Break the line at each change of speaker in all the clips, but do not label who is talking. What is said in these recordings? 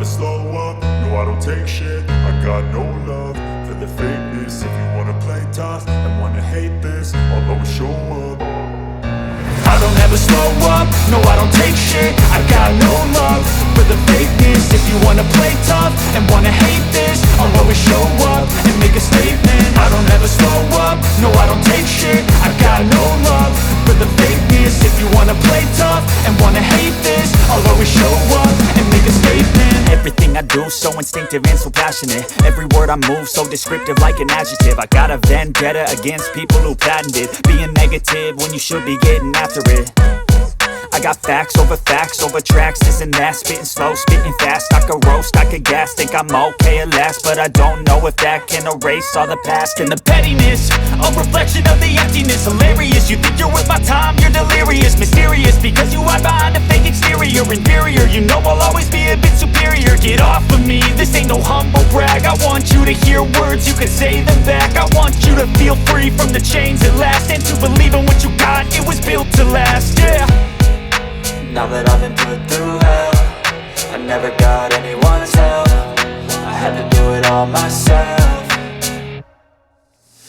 slow up, no I don't take shit. I got no love for the fakeness. If you wanna play tough and wanna hate this, I'll always show up. I don't ever slow up, no I don't take shit. I got no love for the fakeness. If you wanna play tough and wanna hate this, I'll always show up and make a statement. I don't ever slow up, no I don't take shit. I got no love for the fakeness. If you wanna play tough and wanna hate this, I'll always show up and make a statement.
Everything I do so instinctive and so passionate. Every word I move so descriptive like an adjective. I got a vendetta against people who patented being negative when you should be getting after it. I got facts over tracks, this and that. Spitting slow, spitting fast, I could roast, I could gas. Think I'm okay at last, but I don't know if that can erase all the past. And the pettiness, a reflection of the emptiness. Hilarious, you think you're worth my time, you're delirious. Mysterious, because you hide behind a fake exterior. Inferior, you know I'll always be a bit superior. Get off of me, this ain't no humble brag. I want you to hear words, you can say them back. I want you to feel free from the chains at last, and to believe in what you got, it was built to last, yeah.
Now that I've been put through hell, I never got anyone's help. I had to do it all myself.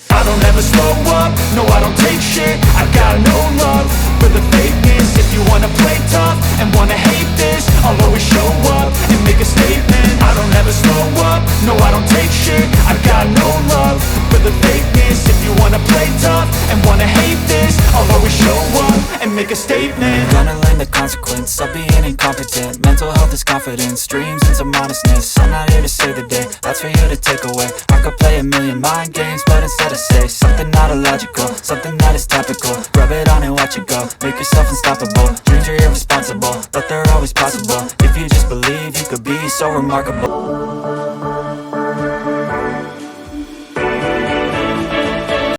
I don't ever slow up, no I don't take shit. I got no love for the fakeness. If you wanna play tough and wanna hate this, I'll always show up and make a statement. I don't ever slow up, no I don't take shit. I got no love for the fakeness. If you wanna play tough and wanna hate this, I'll always show up and make a statement.
Gonna learn the consequence of being incompetent. Mental health is confidence, dreams and some honestness. I'm not here to save the day, that's for you to take away. I could play a million mind games, but instead I say something not illogical, something that is topical. Rub it on and watch it go, make yourself unstoppable. Dreams are irresponsible, but they're always possible. If you just believe, you could be so remarkable.